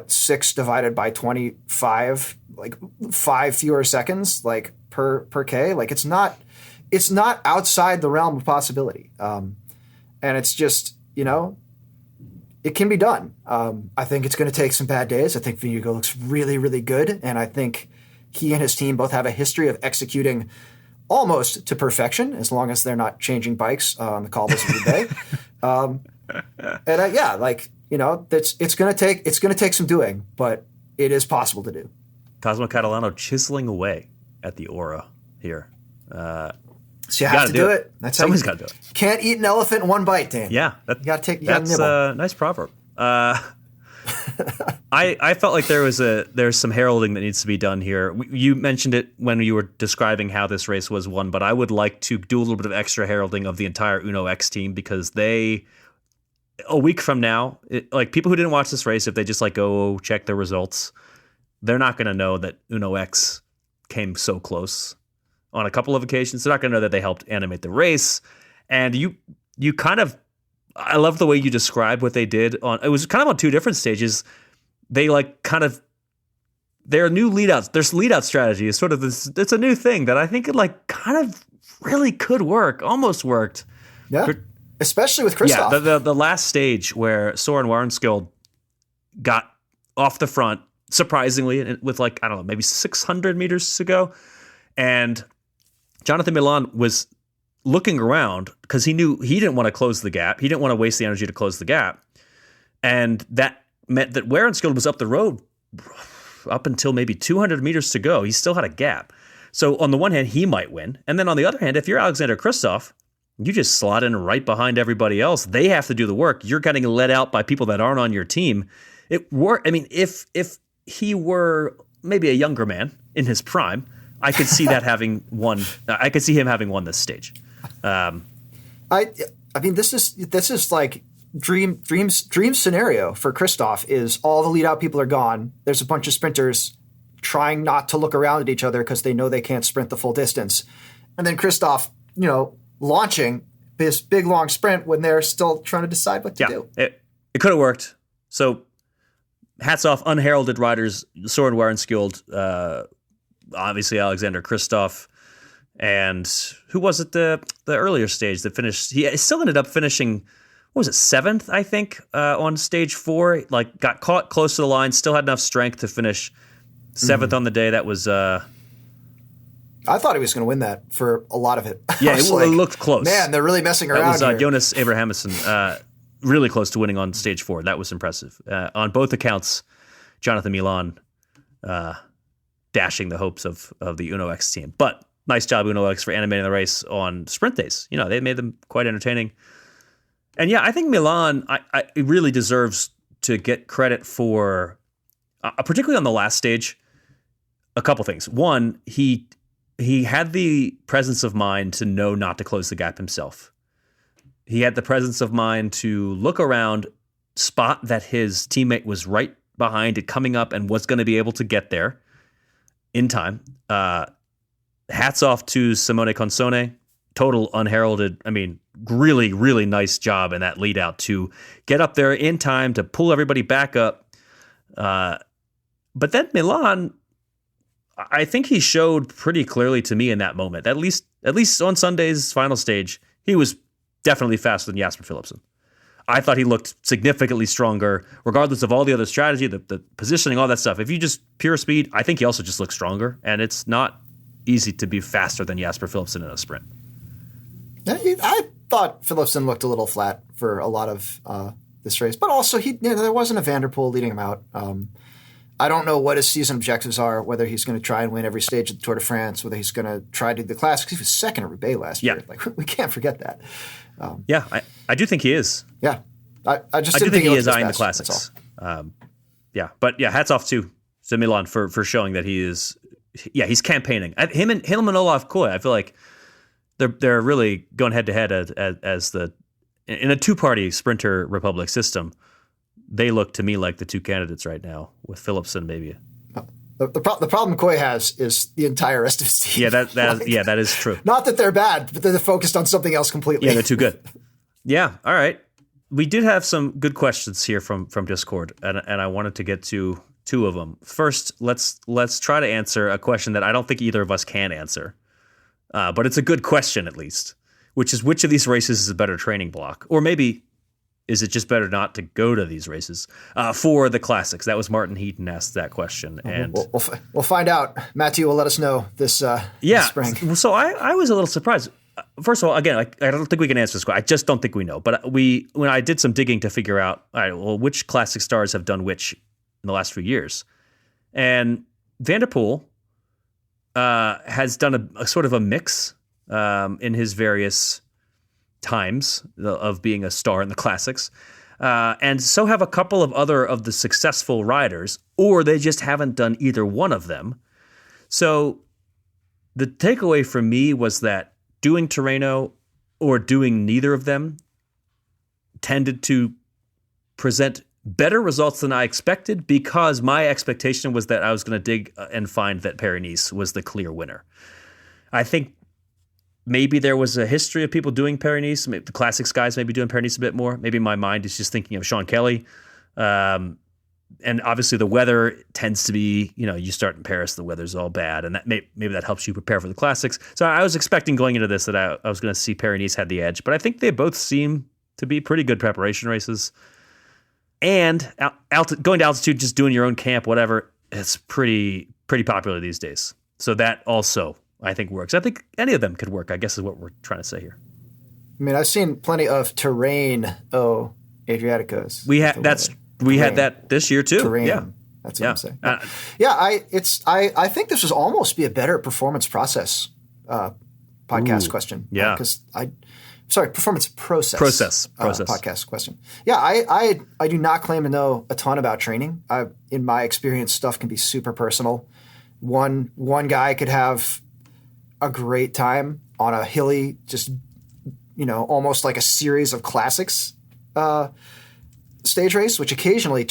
[SPEAKER 2] 6 divided by 25, 5 fewer seconds, per K? It's not outside the realm of possibility. And it's just, it can be done. I think it's going to take some bad days. I think Vingegaard looks really, really good. And I think he and his team both have a history of executing almost to perfection, as long as they're not changing bikes on the cobbles of the day. It's going to take some doing, but it is possible to do.
[SPEAKER 1] Cosmo Catalano chiseling away at the aura here.
[SPEAKER 2] So you have to do it. That's
[SPEAKER 1] Somebody's got to do it.
[SPEAKER 2] Can't eat an elephant in one bite, Dan.
[SPEAKER 1] Yeah,
[SPEAKER 2] you got to take.
[SPEAKER 1] That's a nice proverb. I felt like there's some heralding that needs to be done here. You mentioned it when you were describing how this race was won, but I would like to do a little bit of extra heralding of the entire Uno X team, because a week from now, people who didn't watch this race, if they just go check the results, they're not going to know that Uno X came so close on a couple of occasions. They're not going to know that they helped animate the race. And you kind of, I love the way you described what they did it was kind of on 2 different stages. They their new their lead out strategy is sort of this, it's a new thing that I think it kind of really could work, almost worked.
[SPEAKER 2] Yeah. Especially with Christoph.
[SPEAKER 1] Yeah. The last stage where Søren Warrenskild got off the front, surprisingly, with maybe 600 meters to go. And Jonathan Milan was looking around because he knew he didn't want to close the gap. He didn't want to waste the energy to close the gap. And that meant that Warrenskild was up the road up until maybe 200 meters to go. He still had a gap. So on the one hand, he might win. And then on the other hand, if you're Alexander Kristoff, you just slot in right behind everybody else. They have to do the work. You're getting let out by people that aren't on your team. I mean, if he were maybe a younger man in his prime, I could see that having won. I could see him having won this stage.
[SPEAKER 2] I mean, this is like dream scenario for Kristoff is all the lead out people are gone. There's a bunch of sprinters trying not to look around at each other because they know they can't sprint the full distance. And then Kristoff, launching this big long sprint when they're still trying to decide what to do.
[SPEAKER 1] It could have worked. So hats off, unheralded riders, Søren Werenskjold, obviously Alexander Kristoff, and who was it the earlier stage that finished? He still ended up finishing, what was it, 7th, I think, on stage 4. Like got caught close to the line, still had enough strength to finish 7th on the day. That was
[SPEAKER 2] I thought he was going to win that for a lot of it.
[SPEAKER 1] Yeah, it looked close.
[SPEAKER 2] Man, they're really messing around.
[SPEAKER 1] That was Jonas Abrahamsson, really close to winning on stage 4. That was impressive. On both accounts, Jonathan Milan dashing the hopes of the Uno X team. But nice job, Uno X, for animating the race on sprint days. They made them quite entertaining. And yeah, I think Milan it really deserves to get credit for, particularly on the last stage, a couple things. One, he had the presence of mind to know not to close the gap himself. He had the presence of mind to look around, spot that his teammate was right behind it coming up and was going to be able to get there in time. Hats off to Simone Consone, total unheralded. I mean, really, really nice job in that lead out to get up there in time to pull everybody back up. But then Milan, I think he showed pretty clearly to me in that moment, at least on Sunday's final stage, he was definitely faster than Jasper Philipsen. I thought he looked significantly stronger, regardless of all the other strategy, the positioning, all that stuff. If you just pure speed, I think he also just looks stronger, and it's not easy to be faster than Jasper Philipsen in a sprint.
[SPEAKER 2] I thought Philipsen looked a little flat for a lot of this race, but also there wasn't a Van der Poel leading him out. I don't know what his season objectives are, whether he's going to try and win every stage of the Tour de France, whether he's going to try to do the Classics. He was second at Roubaix last year. Like, we can't forget that.
[SPEAKER 1] I do think he is.
[SPEAKER 2] Yeah. I just
[SPEAKER 1] do
[SPEAKER 2] didn't
[SPEAKER 1] think he is
[SPEAKER 2] his
[SPEAKER 1] eyeing the
[SPEAKER 2] best,
[SPEAKER 1] Classics. But hats off to Milan for showing that he is. Yeah, he's campaigning. Him and Olaf Koy, I feel like they're really going head to head as in a two-party sprinter republic system. They look to me like the two candidates right now, with Philipsen maybe.
[SPEAKER 2] The problem Koy has is the entire rest of his team.
[SPEAKER 1] Yeah, that is true.
[SPEAKER 2] Not that they're bad, but they're focused on something else completely.
[SPEAKER 1] Yeah, they're too good. Yeah, all right. We did have some good questions here from Discord, and I wanted to get to two of them. First, let's try to answer a question that I don't think either of us can answer, but it's a good question at least, which is, which of these races is a better training block? Or maybe, is it just better not to go to these races for the Classics? That was Martin Heaton asked that question. And
[SPEAKER 2] we'll find out. Matthew will let us know this spring.
[SPEAKER 1] So I was a little surprised. First of all, again, I don't think we can answer this question. I just don't think we know. But when I did some digging to figure out, all right, well, which Classic stars have done which in the last few years. And Van der Poel has done a sort of a mix in his various times of being a star in the Classics. And so have a couple of other of the successful riders, or they just haven't done either one of them. So the takeaway for me was that doing Tirreno or doing neither of them tended to present better results than I expected, because my expectation was that I was going to dig and find that Paris-Nice was the clear winner. I think maybe there was a history of people doing Paris-Nice. The Classics guys maybe doing Paris-Nice a bit more. Maybe my mind is just thinking of Sean Kelly. And obviously the weather tends to be, you start in Paris, the weather's all bad, and that maybe that helps you prepare for the Classics. So I was expecting going into this that I was going to see Paris-Nice had the edge, but I think they both seem to be pretty good preparation races. And going to altitude, just doing your own camp, whatever, it's pretty popular these days. So that also, I think, works. I think any of them could work, I guess, is what we're trying to say here.
[SPEAKER 2] I mean, I've seen plenty of Tirreno-Adriaticos.
[SPEAKER 1] We had that this year too.
[SPEAKER 2] Terrain. Yeah, that's what I'm saying. I think this would almost be a better performance process podcast question.
[SPEAKER 1] Yeah,
[SPEAKER 2] because Performance process.
[SPEAKER 1] Process.
[SPEAKER 2] Podcast question. Yeah, I do not claim to know a ton about training. In my experience, stuff can be super personal. One guy could have a great time on a hilly, just, almost like a series of classics stage race, which occasionally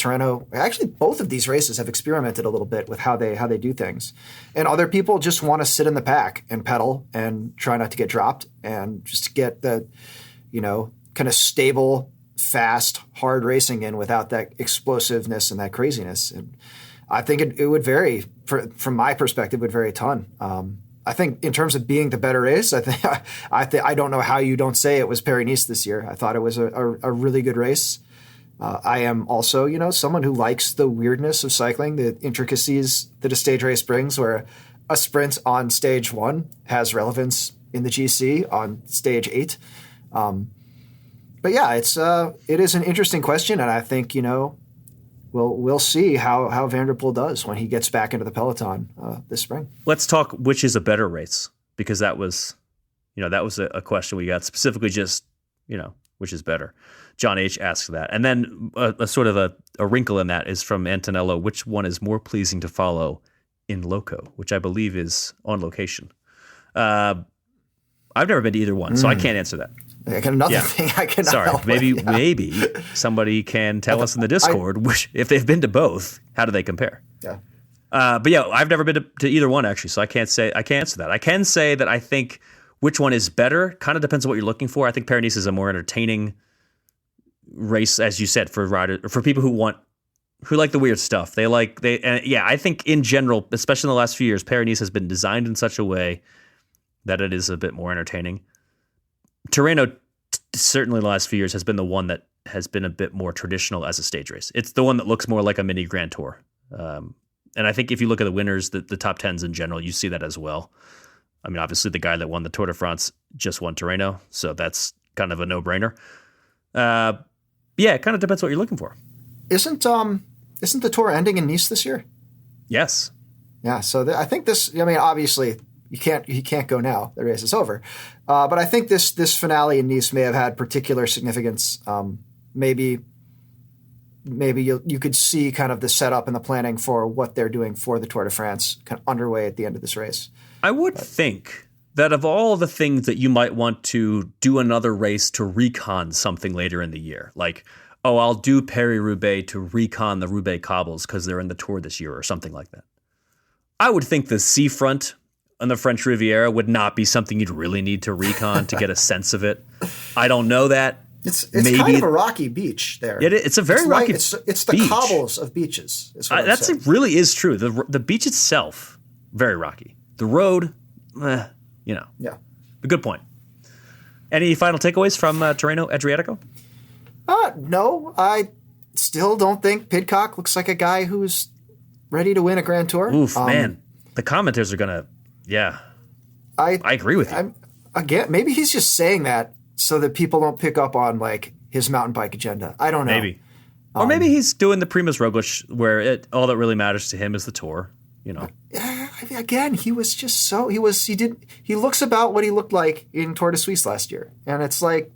[SPEAKER 2] actually both of these races have experimented a little bit with how they do things. And other people just want to sit in the pack and pedal and try not to get dropped and just get the, kind of stable, fast, hard racing in without that explosiveness and that craziness. And I think it would vary from my perspective, would vary a ton. I think in terms of being the better race, I don't know how you don't say it was Paris-Nice this year. I thought it was a really good race. I am also, someone who likes the weirdness of cycling, the intricacies that a stage race brings, where a sprint on stage 1 has relevance in the GC on stage 8. But yeah, it is an interesting question, and I think we'll see how Van der Poel does when he gets back into the peloton this spring.
[SPEAKER 1] Let's talk which is a better race, because that was a question we got specifically, just which is better. John H. asks that. And then a sort of a wrinkle in that is from Antonello, which one is more pleasing to follow in loco, which I believe is on location. I've never been to either one, so I can't answer that.
[SPEAKER 2] I got another thing I cannot help with.
[SPEAKER 1] Maybe somebody can tell us in the Discord if they've been to both, how do they compare?
[SPEAKER 2] Yeah.
[SPEAKER 1] But yeah, I've never been to either one, actually, so I can't answer that. I can say that I think which one is better kind of depends on what you're looking for. I think Paris-Nice is a more entertaining race, as you said, for people who like the weird stuff. I think in general, especially in the last few years, Paris-Nice has been designed in such a way that it is a bit more entertaining. Tirreno, certainly the last few years, has been the one that has been a bit more traditional as a stage race. It's the one that looks more like a mini Grand Tour. And I think if you look at the winners, the top 10s in general, you see that as well. I mean, obviously the guy that won the Tour de France just won Tirreno, so that's kind of a no-brainer. It kind of depends what you're looking for.
[SPEAKER 2] Isn't the Tour ending in Nice this year?
[SPEAKER 1] Yes.
[SPEAKER 2] Yeah, so I think this, obviously he can't go now. The race is over. But I think this finale in Nice may have had particular significance. Maybe you could see kind of the setup and the planning for what they're doing for the Tour de France kind of underway at the end of this race.
[SPEAKER 1] I would think that of all the things that you might want to do another race to recon something later in the year, like, I'll do Paris-Roubaix to recon the Roubaix cobbles because they're in the Tour this year or something like that. I would think the seafront on the French Riviera would not be something you'd really need to recon to get a sense of it. I don't know that.
[SPEAKER 2] It's maybe kind of a rocky beach there.
[SPEAKER 1] It's a very rocky beach.
[SPEAKER 2] It's the cobbles of beaches.
[SPEAKER 1] It really is true. The beach itself, very rocky. The road, Yeah. A good point. Any final takeaways from Tirreno-Adriatico?
[SPEAKER 2] No. I still don't think Pidcock looks like a guy who's ready to win a Grand Tour.
[SPEAKER 1] Oof, man. The commenters are going to, I agree with you.
[SPEAKER 2] Again, maybe he's just saying that so that people don't pick up on, like, his mountain bike agenda. I don't know.
[SPEAKER 1] Maybe. Or maybe he's doing the Primož Roglič where all that really matters to him is the Tour,
[SPEAKER 2] Again, he was just he looks about what he looked like in Tour de Suisse last year. And it's like,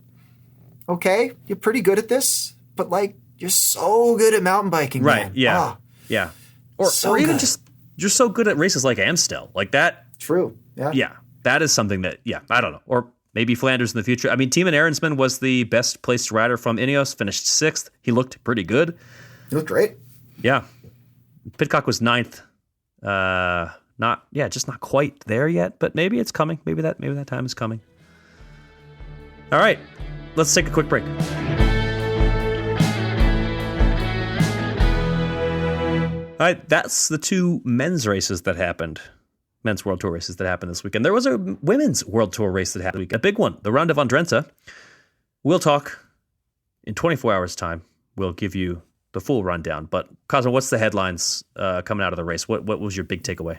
[SPEAKER 2] okay, you're pretty good at this, but like, you're so good at mountain biking.
[SPEAKER 1] Right.
[SPEAKER 2] Man.
[SPEAKER 1] Yeah. Yeah. Or even just, you're so good at races like Amstel, like that.
[SPEAKER 2] True. Yeah.
[SPEAKER 1] Yeah. That is something that, I don't know. Or maybe Flanders in the future. I mean, Tiemann Ahrensman was the best placed rider from Ineos, finished 6th. He looked pretty good.
[SPEAKER 2] He looked great.
[SPEAKER 1] Yeah. Pidcock was 9th. Just not quite there yet, but maybe it's coming. Maybe that time is coming. All right, let's take a quick break. All right, that's the two men's races that happened. Men's World Tour races that happened this weekend. There was a women's World Tour race that happened this week, a big one, the Ronde van Drenthe. We'll talk in 24 hours' time. We'll give you the full rundown. But Cosmo, what's the headlines coming out of the race? What was your big takeaway?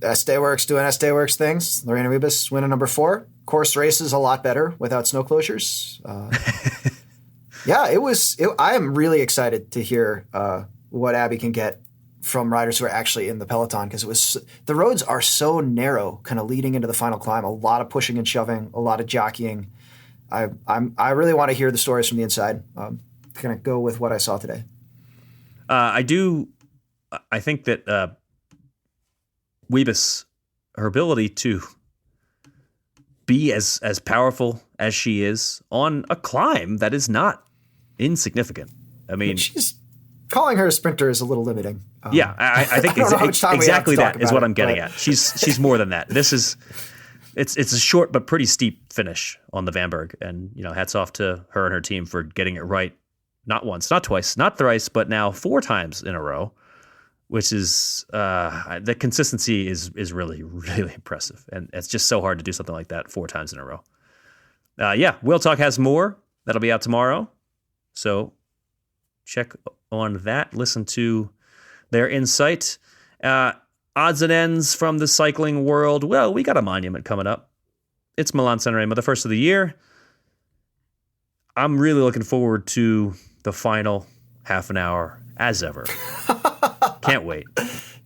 [SPEAKER 2] Estée Works doing Estée Works things. Lorena Wiebes winning number 4. Course race is a lot better without snow closures. I am really excited to hear what Abby can get from riders who are actually in the peloton, because the roads are so narrow, kind of leading into the final climb. A lot of pushing and shoving, a lot of jockeying. I really want to hear the stories from the inside. Kind of go with what I saw today.
[SPEAKER 1] I think that Wiebes, her ability to be as powerful as she is on a climb that is not insignificant. I mean,
[SPEAKER 2] she's calling her a sprinter is a little limiting.
[SPEAKER 1] Yeah, I think exactly that is what I'm getting at. She's more than that. It's a short but pretty steep finish on the Vanberg, and hats off to her and her team for getting it right. Not once, not twice, not thrice, but now 4 times in a row, which is the consistency is really, really impressive. And it's just so hard to do something like that 4 times in a row. Wheel Talk has more. That'll be out tomorrow. So check on that. Listen to their insight. Odds and ends from the cycling world. Well, we got a monument coming up. It's Milan-San Remo, the first of the year. I'm really looking forward to the final half an hour, as ever. Can't wait.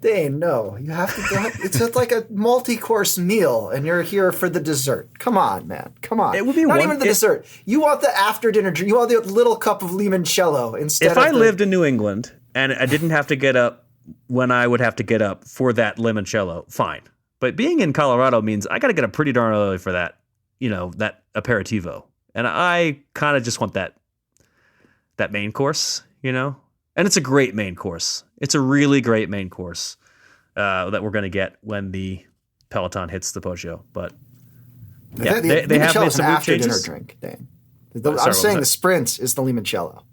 [SPEAKER 2] Dane, no. You have to. It's like a multi-course meal, and you're here for the dessert. Come on, man. Come on.
[SPEAKER 1] It would be
[SPEAKER 2] not even the dessert. You want the after-dinner drink. You want the little cup of limoncello instead.
[SPEAKER 1] If I lived in New England and I didn't have to get up when I would have to get up for that limoncello, fine. But being in Colorado means I got to get up pretty darn early for that. That aperitivo, and I kind of just want that main course. And it's a great main course. It's a really great main course that we're going to get when the peloton hits the Poggio. But yeah, they have made some
[SPEAKER 2] after
[SPEAKER 1] changes.
[SPEAKER 2] Dinner drink, Dane. I'm saying the sprint is the limoncello.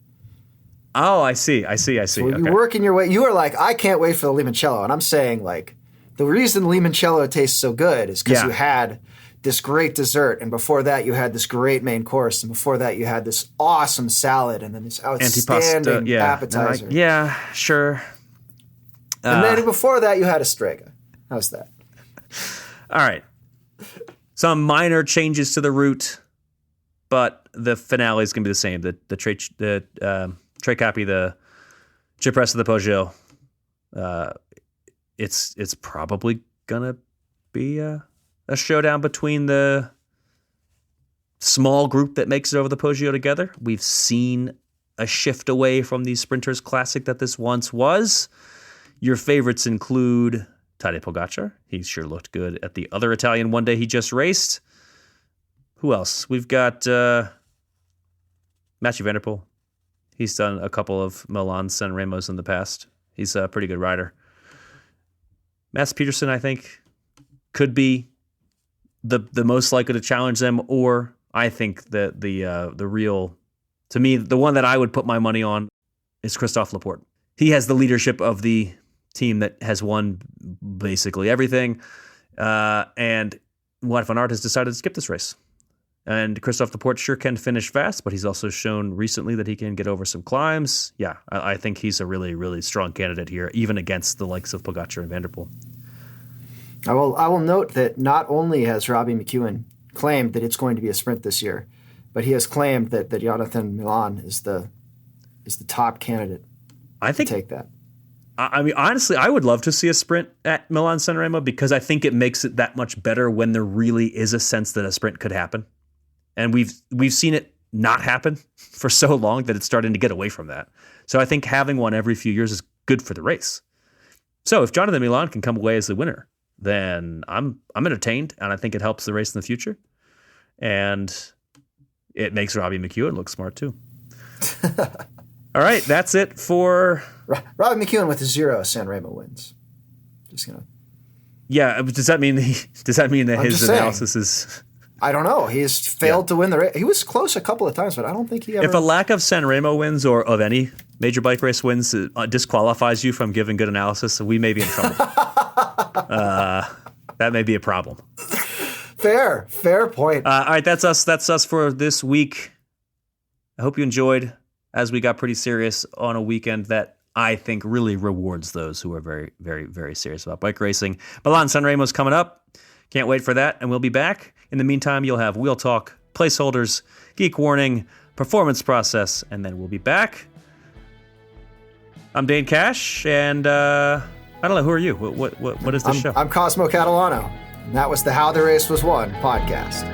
[SPEAKER 1] Oh, I see.
[SPEAKER 2] So
[SPEAKER 1] okay.
[SPEAKER 2] you working your way. You are like, I can't wait for the limoncello, and I'm saying like, the reason the limoncello tastes so good is because you had this great dessert, and before that you had this great main course, and before that you had this awesome salad, and then this outstanding appetizer.
[SPEAKER 1] Sure.
[SPEAKER 2] And then before that you had a Strega. How's that?
[SPEAKER 1] All right. Some minor changes to the route, but the finale is going to be the same. The Tre Capi, the Cipressa of the Poggio. It's probably going to be a showdown between the small group that makes it over the Poggio together. We've seen a shift away from the Sprinters Classic that this once was. Your favorites include Tadej Pogačar. He sure looked good at the other Italian one day he just raced. Who else? We've got Mathieu van der Poel. He's done a couple of Milan-San Remos in the past. He's a pretty good rider. Mats Pedersen, I think, could be the most likely to challenge them, or I think that the real, to me, the one that I would put my money on is Christophe Laporte. He has the leadership of the team that has won basically everything, and Wout van Aert has decided to skip this race. And Christophe Laporte sure can finish fast, but he's also shown recently that he can get over some climbs. Yeah, I think he's a really, really strong candidate here, even against the likes of Pogačar and Van der Poel.
[SPEAKER 2] I will note that not only has Robbie McEwen claimed that it's going to be a sprint this year, but he has claimed that Jonathan Milan is the top candidate to take that.
[SPEAKER 1] I mean, honestly, I would love to see a sprint at Milan-San Remo because I think it makes it that much better when there really is a sense that a sprint could happen. And we've seen it not happen for so long that it's starting to get away from that. So I think having one every few years is good for the race. So if Jonathan Milan can come away as the winner, then I'm entertained, and I think it helps the race in the future. And it makes Robbie McEwen look smart too. All right, that's it for
[SPEAKER 2] Robbie McEwen with 0 San Remo wins. Just gonna.
[SPEAKER 1] Yeah, does that mean that his analysis is?
[SPEAKER 2] I don't know. He's failed to win the race. He was close a couple of times, but I don't think he ever.
[SPEAKER 1] If a lack of San Remo wins or of any major bike race wins disqualifies you from giving good analysis, we may be in trouble. That may be a problem.
[SPEAKER 2] Fair point.
[SPEAKER 1] All right, that's us. That's us for this week. I hope you enjoyed, as we got pretty serious on a weekend that I think really rewards those who are very, very, very serious about bike racing. Milan-San Remo's coming up. Can't wait for that, and we'll be back. In the meantime, you'll have Wheel Talk, placeholders, Geek Warning, Performance Process, and then we'll be back I'm Dane Cash, and I don't know, who are you? What is this show?
[SPEAKER 2] I'm Cosmo Catalano, and that was the How the Race Was Won podcast.